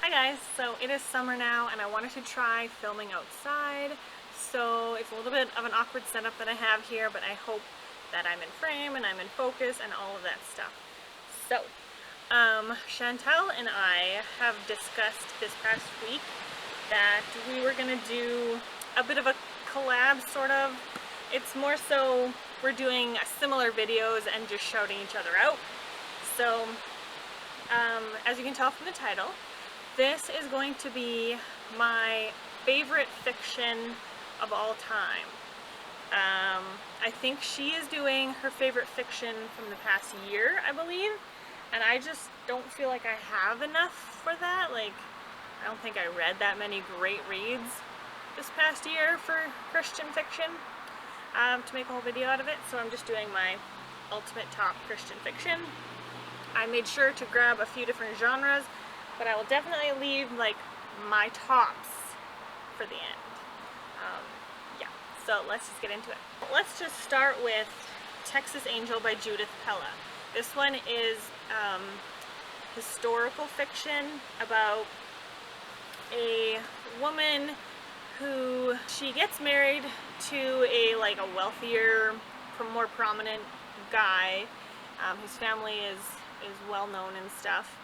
Hi guys, so it is summer now and I wanted to try filming outside. So it's a little bit of an awkward setup that I have here, but I hope that I'm in frame and I'm in focus and all of that stuff. So, Chantel and I have discussed this past week that we were gonna do a bit of a collab sort of. It's more so we're doing similar videos and just shouting each other out. So, as you can tell from the title, this is going to be my favorite fiction of all time. I think she is doing her favorite fiction from the past year, I believe, and I just don't feel like I have enough for that. Like, I don't think I read that many great reads this past year for Christian fiction to make a whole video out of it, so I'm just doing my ultimate top Christian fiction. I made sure to grab a few different genres, but I will definitely leave like my tops for the end. Yeah, so let's just get into it. Let's just start with Texas Angel by Judith Pella. This one is historical fiction about a woman who she gets married to a wealthier, more prominent guy. His family is well known and stuff.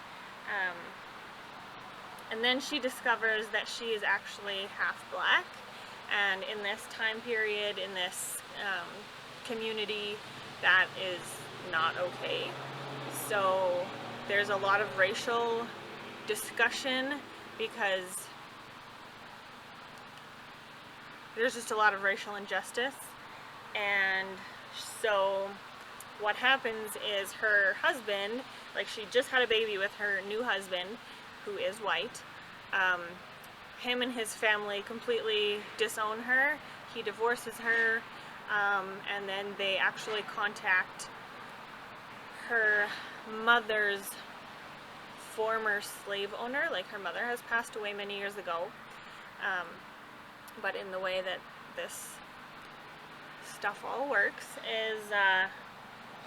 And then she discovers that she is actually half black, and in this time period, in this community, that is not okay. So there's a lot of racial discussion because there's just a lot of racial injustice. And so what happens is her husband, like, she just had a baby with her new husband, who is white. Him and his family completely disown her. He divorces her, and then they actually contact her mother's former slave owner. Like, her mother has passed away many years ago, but in the way that this stuff all works is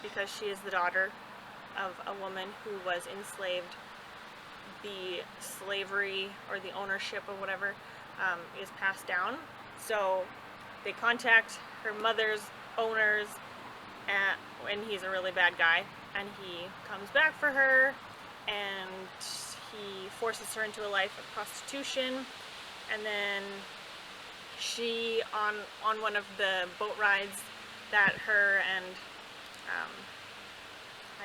because she is the daughter of a woman who was enslaved. The slavery or the ownership or whatever is passed down. So they contact her mother's owners, and he's a really bad guy, and he comes back for her, and he forces her into a life of prostitution. And then she, on one of the boat rides that her and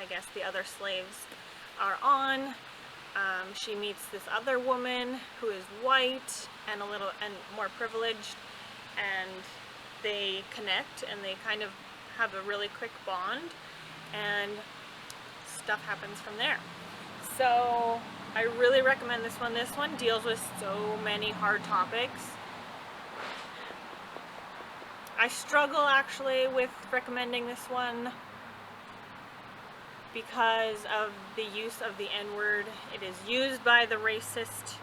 I guess the other slaves are on, she meets this other woman who is white and more privileged, and they connect and they kind of have a really quick bond, and stuff happens from there. So I really recommend this one. This one deals with so many hard topics. I struggle actually with recommending this one because of the use of the N-word. It is used by the racist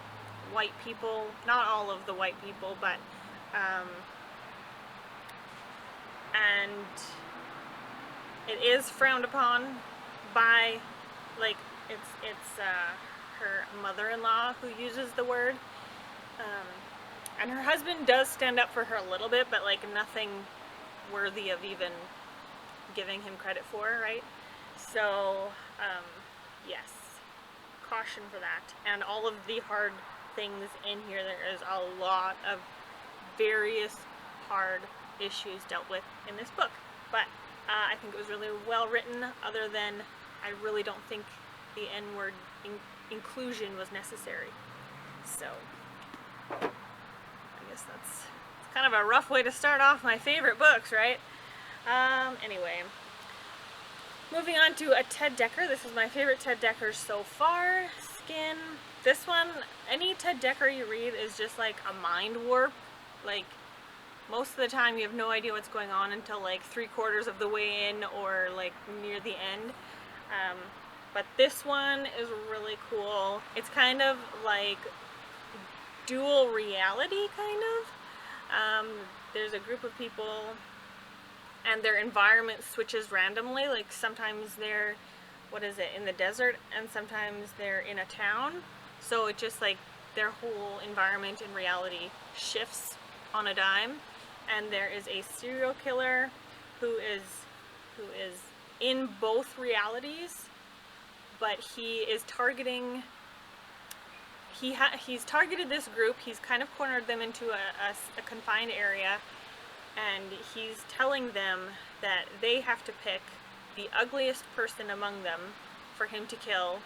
white people, not all of the white people, but and it is frowned upon by, like, it's her mother-in-law who uses the word, and her husband does stand up for her a little bit, but like nothing worthy of even giving him credit for, right? So, yes, caution for that. And all of the hard things in here, there is a lot of various hard issues dealt with in this book. But I think it was really well written, other than I really don't think the N-word inclusion was necessary. So, I guess that's kind of a rough way to start off my favorite books, right? Anyway. Moving on to a Ted Dekker. This is my favorite Ted Dekker so far. Skin. This one, any Ted Dekker you read is just like a mind warp. Like, most of the time you have no idea what's going on until like 3/4 of the way in, or like near the end. But this one is really cool. It's kind of like dual reality, kind of. There's a group of people and their environment switches randomly. Like, sometimes they're, in the desert, and sometimes they're in a town. So it just like their whole environment and reality shifts on a dime, and there is a serial killer who is in both realities, but he is targeting. He's targeted this group. He's kind of cornered them into a confined area, and he's telling them that they have to pick the ugliest person among them for him to kill,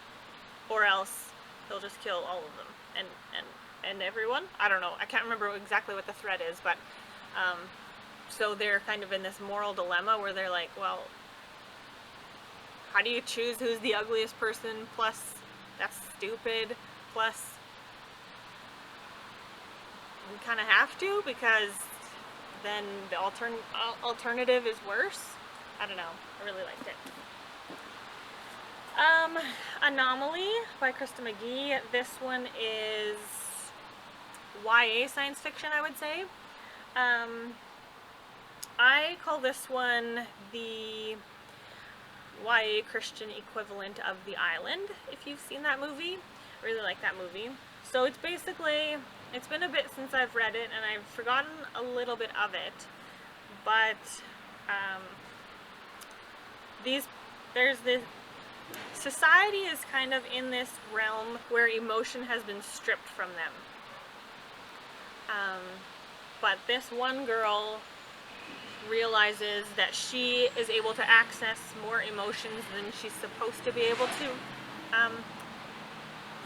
or else he'll just kill all of them and everyone. I don't know. I can't remember exactly what the thread is, but so they're kind of in this moral dilemma where they're like, well, how do you choose who's the ugliest person? Plus, that's stupid. Plus, we kind of have to, because then the alternative is worse. I don't know. I really liked it. Anomaly by Krista McGee. This one is YA science fiction, I would say. I call this one the YA Christian equivalent of The Island, if you've seen that movie. I really like that movie. So it's basically, it's been a bit since I've read it, and I've forgotten a little bit of it, but there's this, society is kind of in this realm where emotion has been stripped from them. But this one girl realizes that she is able to access more emotions than she's supposed to be able to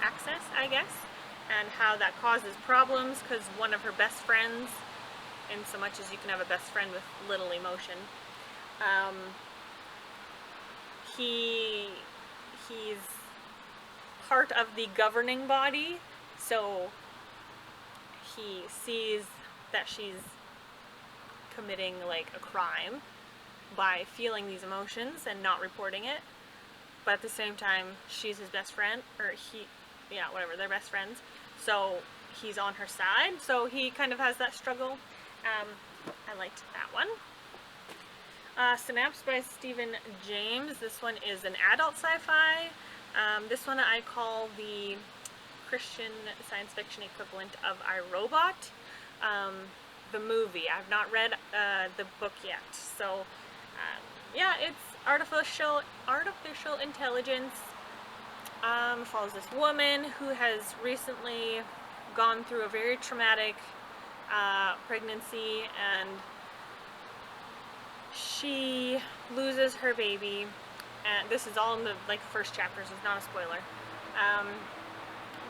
access, I guess, and how that causes problems, because one of her best friends, in so much as you can have a best friend with little emotion, he's part of the governing body, so he sees that she's committing like a crime by feeling these emotions and not reporting it, but at the same time she's his best friend, or they're best friends, so he's on her side, so he kind of has that struggle. I liked that one. Synapse by Stephen James. This one is an adult sci-fi. This one I call the Christian science fiction equivalent of I, Robot. The movie. I've not read the book yet. So yeah, it's artificial intelligence. Follows this woman who has recently gone through a very traumatic pregnancy, and she loses her baby. And this is all in the first chapter, so it's not a spoiler.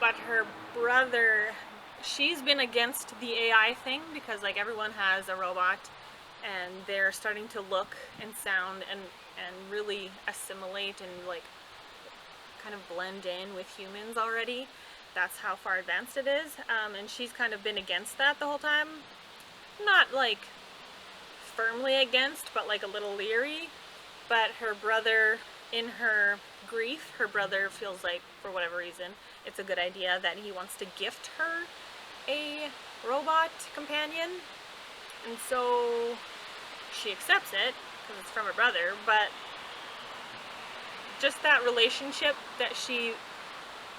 But her brother, she's been against the AI thing, because everyone has a robot, and they're starting to look and sound and really assimilate and kind of blend in with humans already. That's how far advanced it is. And she's kind of been against that the whole time. Not firmly against, but a little leery. But her brother, in her grief, her brother feels for whatever reason, it's a good idea that he wants to gift her a robot companion. And so she accepts it, because it's from her brother, but just that relationship that she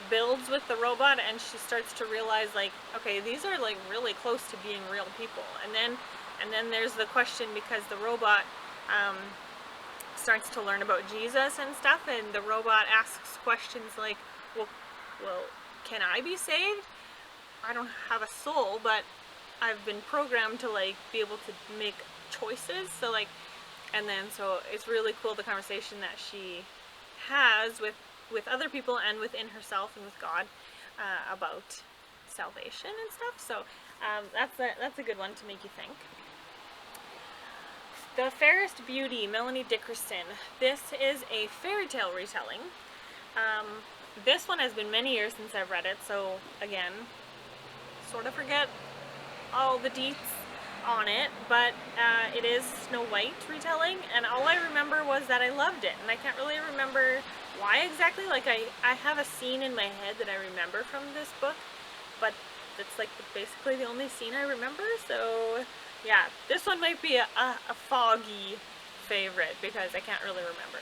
builds with the robot, and she starts to realize okay, these are really close to being real people. And then there's the question, because the robot starts to learn about Jesus and stuff, and the robot asks questions well, can I be saved? I don't have a soul, but I've been programmed to be able to make choices. So and then so it's really cool, the conversation that she has with other people and within herself and with God about salvation and stuff. So that's a good one to make you think. The Fairest Beauty, Melanie Dickerson. This is a fairy tale retelling. This one has been many years since I've read it, so again, sort of forget all the deets on it, but it is Snow White retelling, and all I remember was that I loved it, and I can't really remember why exactly. I have a scene in my head that I remember from this book, but it's basically the only scene I remember. So yeah, this one might be a foggy favorite, because I can't really remember.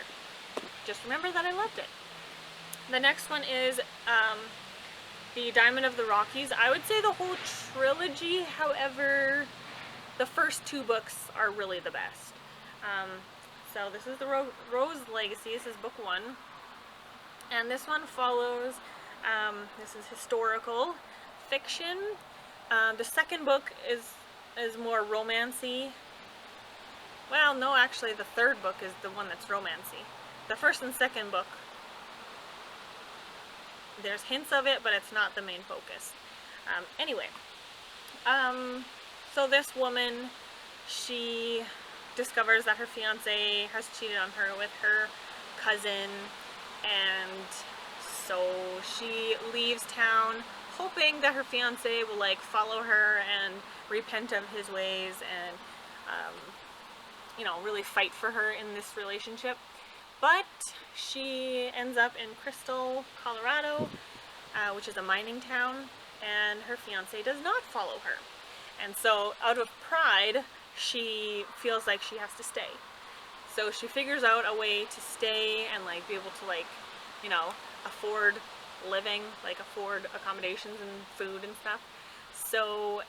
Just remember that I loved it. The next one is the Diamond of the Rockies. I would say the whole trilogy, however, the first 2 books are really the best. So this is the Rose Legacy. This is book 1. And this one follows, this is historical fiction. The second book is more romancy. Well, no, actually the third book is the one that's romancy. The first and second book, there's hints of it, but it's not the main focus. Anyway, so this woman, she discovers that her fiance has cheated on her with her cousin, and so she leaves town hoping that her fiance will like follow her and repent of his ways and you know, really fight for her in this relationship. But she ends up in Crystal, Colorado, which is a mining town, and her fiance does not follow her. And so out of pride, she feels like she has to stay. So she figures out a way to stay and like be able to like, you know, afford living, like afford accommodations and food and stuff. So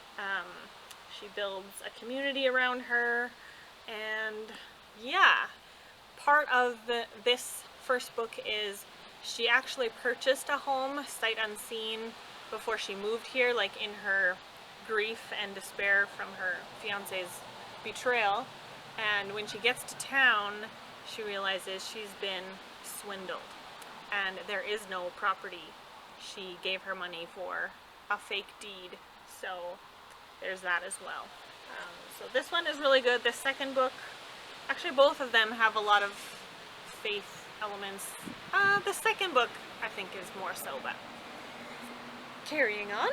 she builds a community around her, and yeah, part of this first book is she actually purchased a home sight unseen before she moved here, like in her grief and despair from her fiance's betrayal. And when she gets to town, she realizes she's been swindled and there is no property. She gave her money for a fake deed, so there's that as well. So this one is really good. The second book, actually both of them have a lot of faith elements. The second book I think is more so, but carrying on.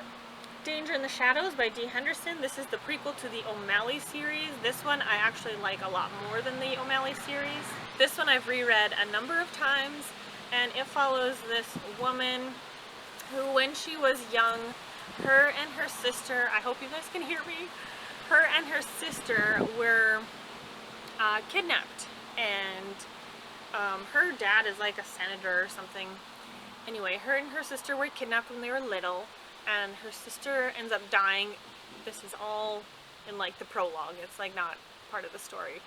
Danger in the Shadows by D. Henderson. This is the prequel to the O'Malley series. This one I actually like a lot more than the O'Malley series. This one I've reread a number of times, and it follows this woman who, when she was young, her and her sister, I hope you guys can hear me, her and her sister were kidnapped, and her dad is like a senator or something. Anyway, her and her sister were kidnapped when they were little, and her sister ends up dying. This is all in like the prologue, it's like not part of the story.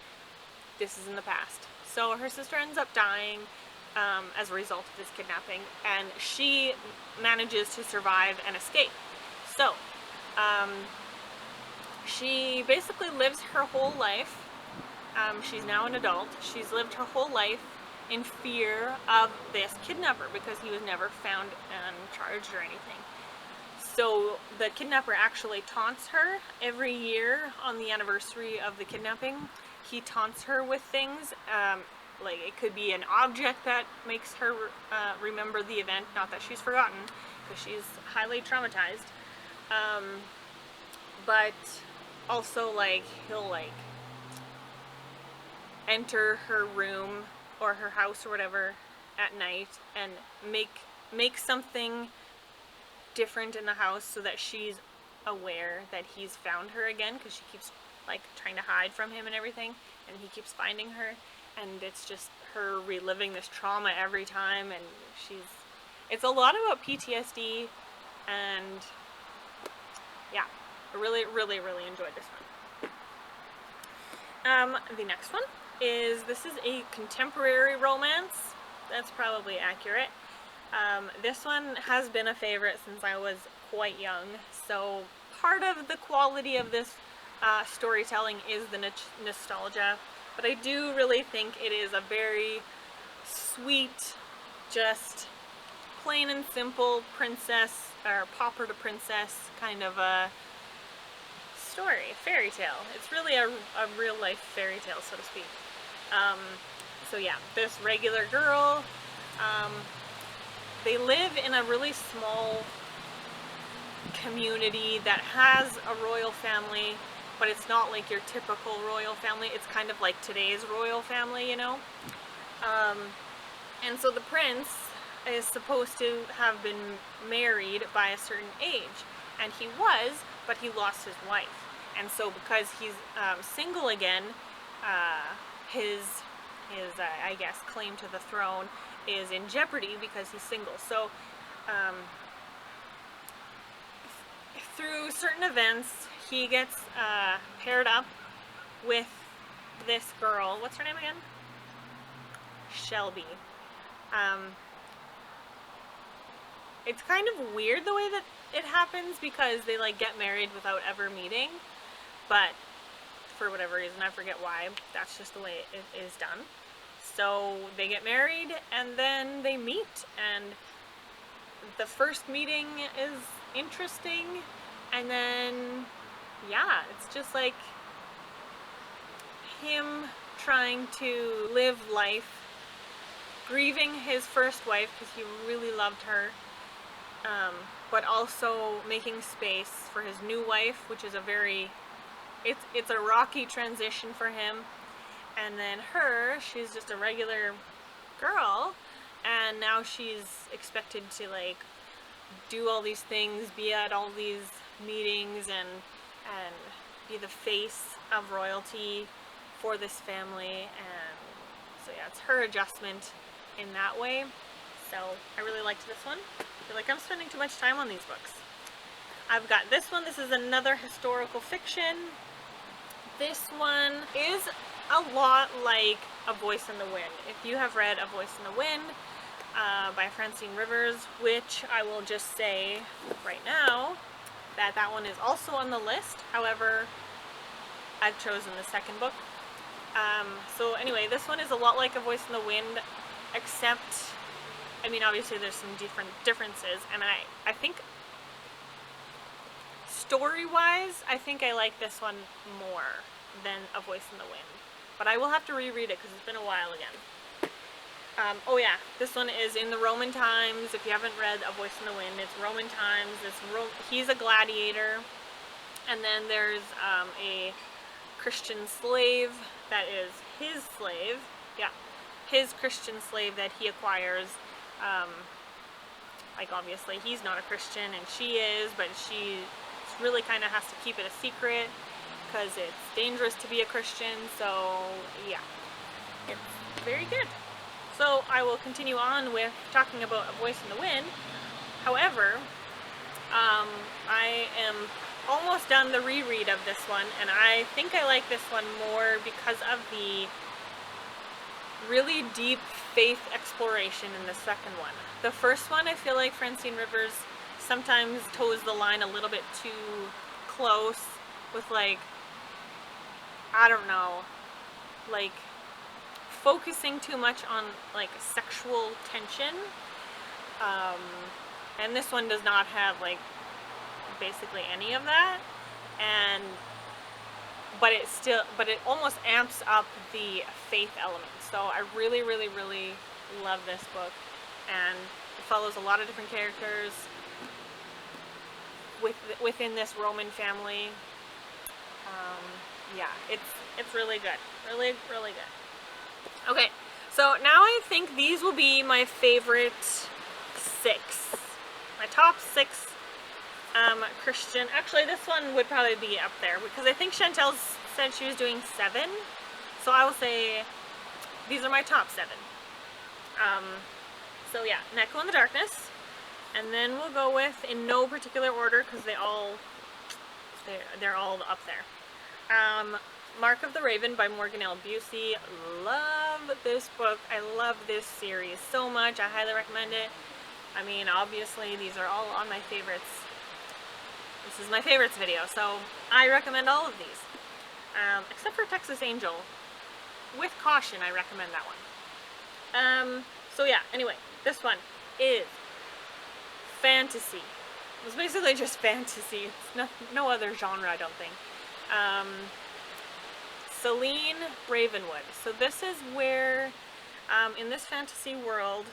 This is in the past. So her sister ends up dying as a result of this kidnapping, and she manages to survive and escape. So she basically lives her whole life, she's now an adult, she's lived her whole life in fear of this kidnapper because he was never found and charged or anything. So the kidnapper actually taunts her every year on the anniversary of the kidnapping. He taunts her with things, like it could be an object that makes her remember the event, not that she's forgotten, because she's highly traumatized. But also like he'll like enter her room or her house or whatever at night and make something different in the house so that she's aware that he's found her again, because she keeps like trying to hide from him and everything, and he keeps finding her, and it's just her reliving this trauma every time, and it's a lot about PTSD, and yeah, I really enjoyed this one. The next one this is a contemporary romance. That's probably accurate. This one has been a favorite since I was quite young, so part of the quality of this storytelling is the nostalgia, but I do really think it is a very sweet, just plain and simple princess, or pauper to princess kind of a story, fairy tale. It's really a real life fairy tale, so to speak. So yeah, this regular girl, they live in a really small community that has a royal family, but it's not like your typical royal family. It's kind of like today's royal family, you know? And so the prince is supposed to have been married by a certain age, and he was, but he lost his wife. And so because he's single again, his I guess claim to the throne is in jeopardy because he's single. So through certain events, he gets paired up with this girl. What's her name again? Shelby. It's kind of weird the way that it happens because they like get married without ever meeting, but for whatever reason, I forget why, that's just the way it is done. So they get married and then they meet, and the first meeting is interesting, and then yeah, it's just like him trying to live life, grieving his first wife because he really loved her, but also making space for his new wife, which is a very, it's a rocky transition for him. And then her, she's just a regular girl, and now she's expected to like do all these things, be at all these meetings, and be the face of royalty for this family. And so yeah, it's her adjustment in that way. So I really liked this one. I feel like I'm spending too much time on these books. I've got this one. This is another historical fiction. This one is a lot like A Voice in the Wind. If you have read A Voice in the Wind by Francine Rivers, which I will just say right now that that one is also on the list. However, I've chosen the second book. So anyway, this one is a lot like A Voice in the Wind, except, I mean, obviously there's some differences, and I think story-wise, I think I like this one more than A Voice in the Wind. But I will have to reread it because it's been a while again. Oh yeah, this one is in the Roman times. If you haven't read A Voice in the Wind, it's Roman times. He's a gladiator, and then there's a Christian slave that is his slave. Yeah, his Christian slave that he acquires. Like obviously he's not a Christian and she is, but she really kind of has to keep it a secret because it's dangerous to be a Christian. So yeah, it's very good. So I will continue on with talking about A Voice in the Wind. However, I am almost done the reread of this one, and I think I like this one more because of the really deep faith exploration in the second one. The first one, I feel like Francine Rivers sometimes toes the line a little bit too close with, like, I don't know, like focusing too much on like sexual tension, and this one does not have like basically any of that, but it almost amps up the faith element. So I really love this book, and it follows a lot of different characters within this Roman family. Yeah, it's really good, really good. Okay, so now I think these will be my favorite 6, my top 6 Christian. Actually, this one would probably be up there because I think Chantel said she was doing 7, so I will say these are my top 7. So yeah, Echo in the Darkness, and then we'll go with, in no particular order because they're all up there. Mark of the Raven by Morgan L. Busey. Love this book. I love this series so much. I highly recommend it. I mean, obviously these are all on my favorites. This is my favorites video, so I recommend all of these. Except for Texas Angel. With caution, I recommend that one. So yeah, anyway, this one is fantasy. It's basically just fantasy. It's no other genre, I don't think. Celine Ravenwood. So this is where, in this fantasy world,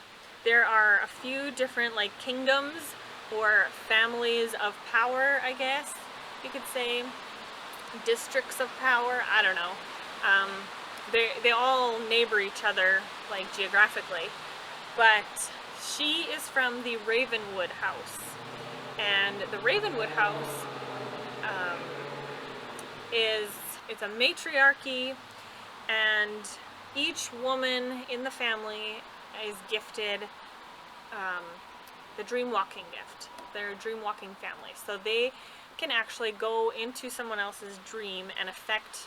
there are a few different like kingdoms or families of power, I guess you could say, districts of power. I don't know. They all neighbor each other like geographically, but she is from the Ravenwood house, and the Ravenwood house it's a matriarchy, and each woman in the family is gifted the dream walking gift. They're a dream walking family. So they can actually go into someone else's dream and affect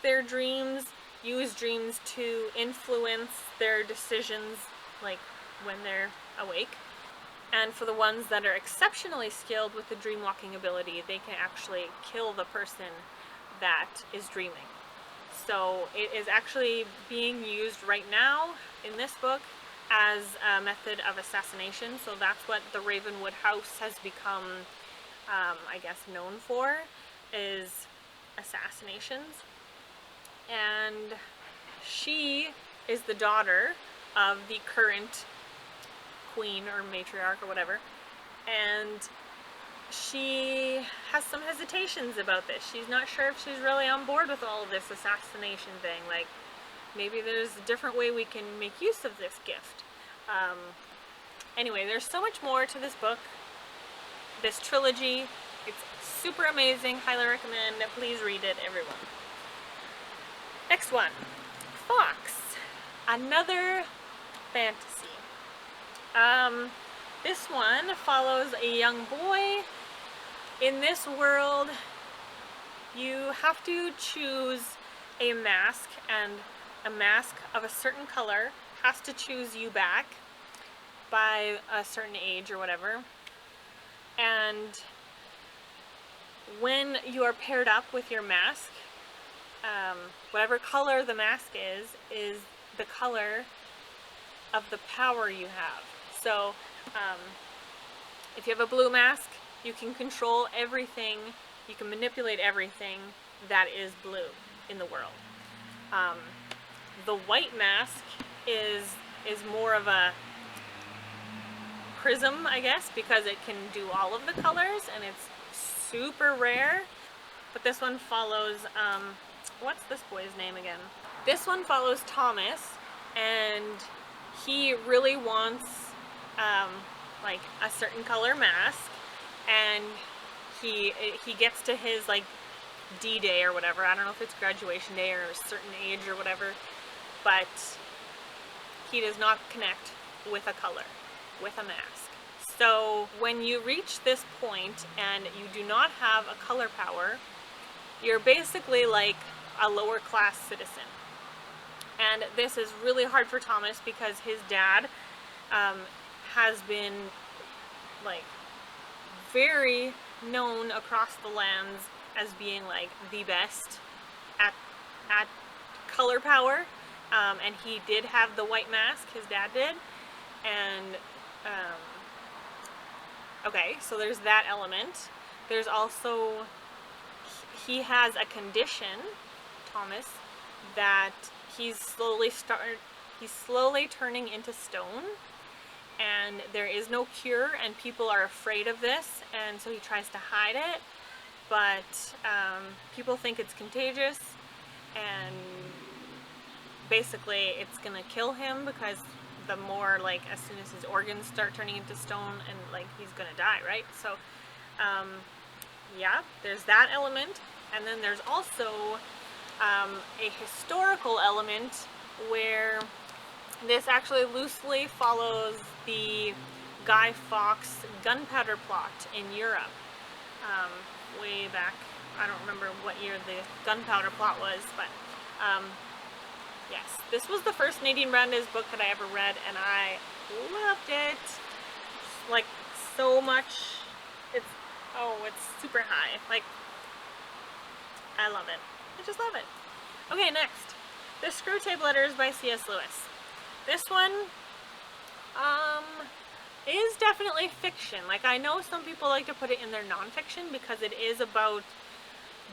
their dreams, use dreams to influence their decisions, like when they're awake. And for the ones that are exceptionally skilled with the dream walking ability, they can actually kill the person that is dreaming. So it is actually being used right now in this book as a method of assassination. So that's what the Ravenwood house has become, I guess, known for, is assassinations. And she is the daughter of the current queen or matriarch or whatever, and she has some hesitations about this. She's not sure if she's really on board with all of this assassination thing. Like, maybe there's a different way we can make use of this gift. Anyway, there's so much more to this book, this trilogy. It's super amazing. Highly recommend. Please read it, everyone. Next one, Fox. Another fantasy. This one follows a young boy. In this world, you have to choose a mask, and a mask of a certain color has to choose you back by a certain age or whatever. And when you are paired up with your mask, whatever color the mask is the color of the power you have. So if you have a blue mask, you can control everything, you can manipulate everything that is blue in the world. The white mask is more of a prism, I guess, because it can do all of the colors, and it's super rare. But this one follows, what's this boy's name again? This one follows Thomas, and he really wants like a certain color mask, and he gets to his like D-Day or whatever. I don't know if it's graduation day or a certain age or whatever, but he does not connect with a color, with a mask. So when you reach this point and you do not have a color power, you're basically like a lower class citizen. And this is really hard for Thomas because his dad has been like very known across the lands as being like the best at color power, and he did have the white mask, his dad did, and okay, so there's that element. There's also, he has a condition, Thomas, that he's slowly turning into stone, and there is no cure, and people are afraid of this, and so he tries to hide it, but people think it's contagious, and basically it's gonna kill him, because the more, like, as soon as his organs start turning into stone, and like he's gonna die, right? So yeah, there's that element. And then there's also a historical element where this actually loosely follows the Guy Fawkes gunpowder plot in Europe. Way back, I don't remember what year the gunpowder plot was, but yes, this was the first Nadine Brandes book that I ever read, and I loved it. Like, so much. It's super high. Like, I love it. I just love it. Okay, next. The Screwtape Letters by C.S. Lewis. This one is definitely fiction. Like, I know some people like to put it in their nonfiction because it is about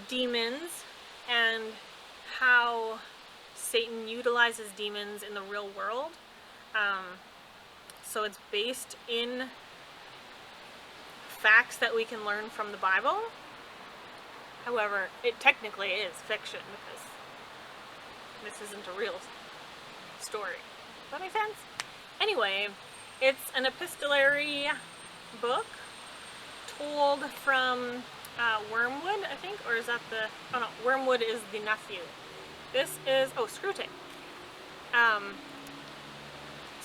demons and how Satan utilizes demons in the real world. So it's based in facts that we can learn from the Bible. However, it technically is fiction because this isn't a real story. Does that make sense? Anyway, it's an epistolary book told from Wormwood, I think, or is that the, oh no, Wormwood is the nephew. This is, oh, Screwtape.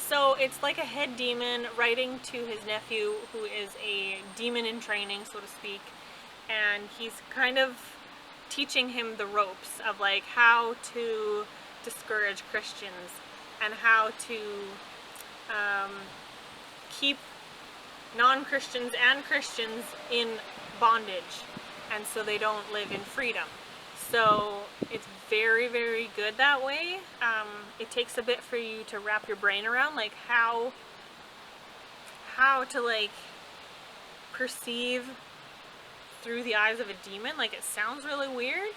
So it's like a head demon writing to his nephew, who is a demon in training, so to speak, and he's kind of teaching him the ropes of like how to discourage Christians and how to keep non-Christians and Christians in bondage, and so they don't live in freedom. So it's very, very good that way. It takes a bit for you to wrap your brain around, like how to like perceive through the eyes of a demon. Like, it sounds really weird,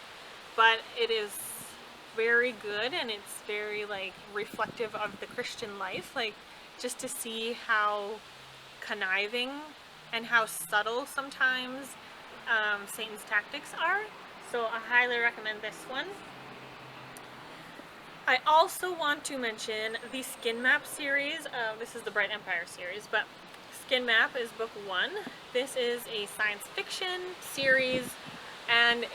but it is very good, and it's very like reflective of the Christian life, like just to see how conniving and how subtle sometimes Satan's tactics are. So I highly recommend this one. I also want to mention the Skin Map series. This is the Bright Empire series, but Skin Map is book 1. This is a science fiction series, and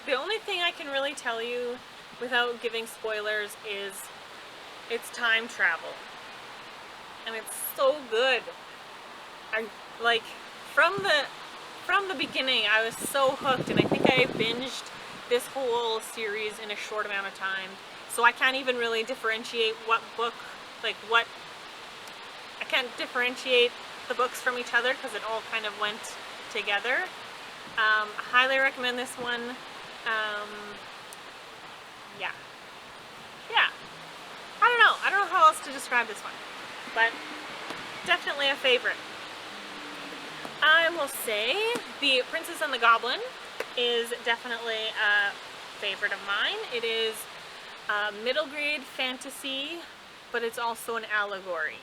the only thing I can really tell you without giving spoilers is it's time travel. And it's so good. I like from the beginning I was so hooked, and I think I binged this whole series in a short amount of time. So I can't even really differentiate what book, like what, I can't differentiate the books from each other because it all kind of went together. I highly recommend this one. Yeah. I don't know how else to describe this one, but definitely a favorite. I will say The Princess and the Goblin is definitely a favorite of mine. It is middle grade fantasy, but it's also an allegory.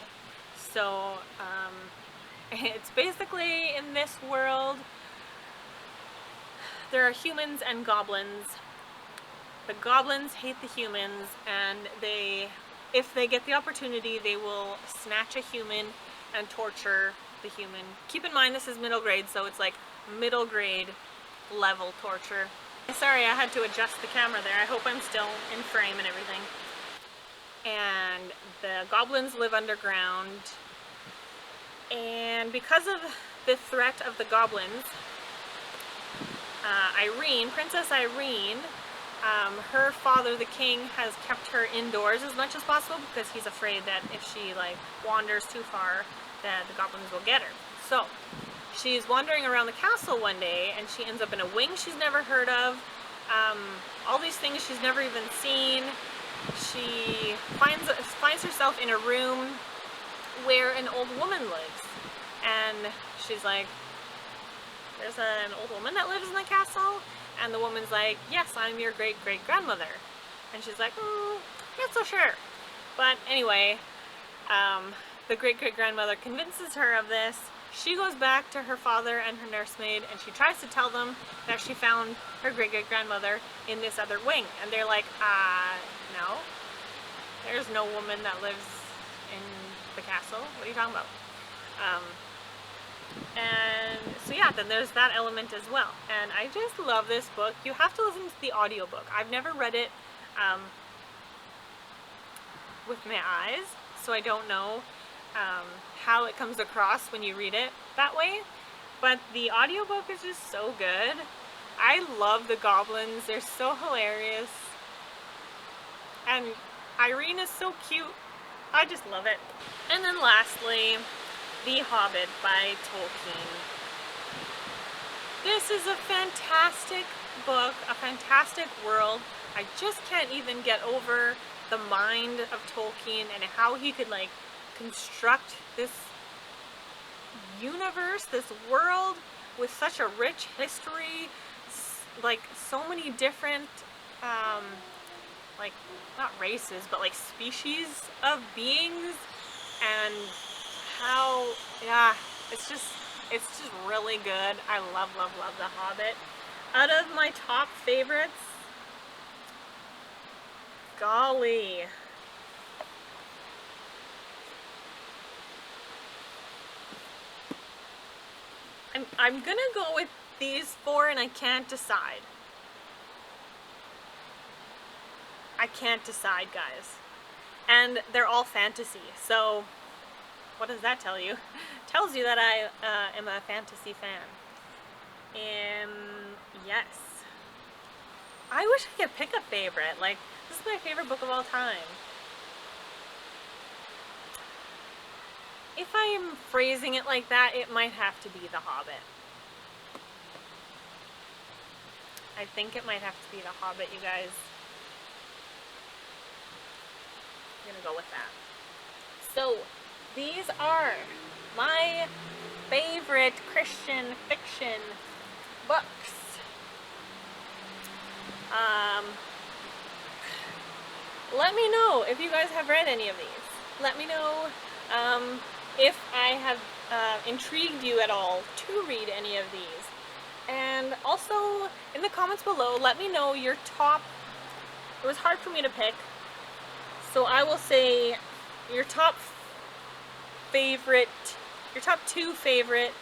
So it's basically, in this world, there are humans and goblins. The goblins hate the humans, and if they get the opportunity, they will snatch a human and torture the human. Keep in mind this is middle grade, so it's like middle grade level torture. Sorry, I had to adjust the camera there. I hope I'm still in frame and everything. And the goblins live underground, and because of the threat of the goblins, Princess Irene, her father, the king, has kept her indoors as much as possible because he's afraid that if she like wanders too far, that the goblins will get her. So she's wandering around the castle one day, and she ends up in a wing she's never heard of. All these things she's never even seen. She finds herself in a room where an old woman lives, and she's like, "There's an old woman that lives in the castle?" And the woman's like, "Yes, I'm your great-great-grandmother." And she's like, "Not so sure." But anyway, the great-great-grandmother convinces her of this. She goes back to her father and her nursemaid, and she tries to tell them that she found her great-great-grandmother in this other wing. And they're like, no. There's no woman that lives in the castle. What are you talking about? And so yeah, then there's that element as well. And I just love this book. You have to listen to the audiobook. I've never read it with my eyes, so I don't know how it comes across when you read it that way. But the audiobook is just so good. I love the goblins. They're so hilarious. And Irene is so cute. I just love it. And then lastly, The Hobbit by Tolkien. This is a fantastic book, a fantastic world. I just can't even get over the mind of Tolkien and how he could like construct this universe, this world with such a rich history, like so many different like not races but like species of beings, and how, yeah, it's just really good. I love The Hobbit. Out of my top favorites, golly, I'm gonna go with these 4, and I can't decide. I can't decide, guys. and they're all fantasy. So what does that tell you? Tells you that I am a fantasy fan. Yes. I wish I could pick a favorite. Like, this is my favorite book of all time. If I am phrasing it like that, it might have to be The Hobbit. I think it might have to be The Hobbit, you guys. I'm gonna go with that. So, these are my favorite Christian fiction books. Let me know if you guys have read any of these. Let me know if I have intrigued you at all to read any of these. And also, in the comments below, let me know your top, it was hard for me to pick, so I will say your top two favorite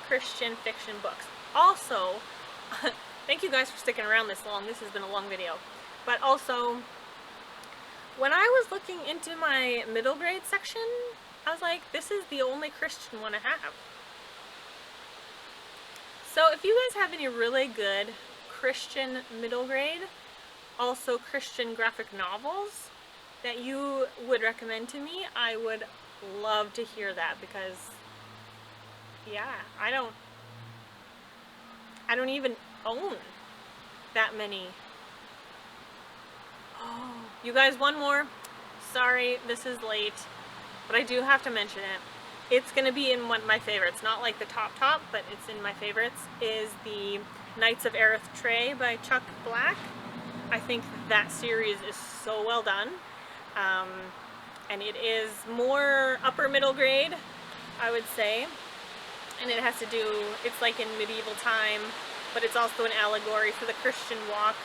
Christian fiction books. Also, thank you guys for sticking around this long. This has been a long video. But also, when I was looking into my middle grade section, I was like, this is the only Christian one I have. So if you guys have any really good Christian middle grade, also Christian graphic novels that you would recommend to me, I would love to hear that, because yeah, I don't even own that many. Oh, you guys, one more. Sorry, this is late, but I do have to mention it. It's going to be in one of my favorites, not like the top, but it's in my favorites, is the Knights of Eritrea by Chuck Black. I think that series is so well done. And it is more upper middle grade, I would say. And it has to do, it's like in medieval time, but it's also an allegory for the Christian walk,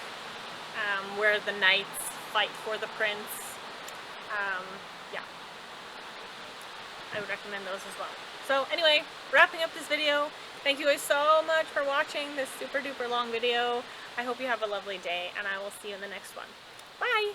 where the knights fight for the prince. Yeah. I would recommend those as well. So anyway, wrapping up this video. Thank you guys so much for watching this super duper long video. I hope you have a lovely day, and I will see you in the next one. Bye!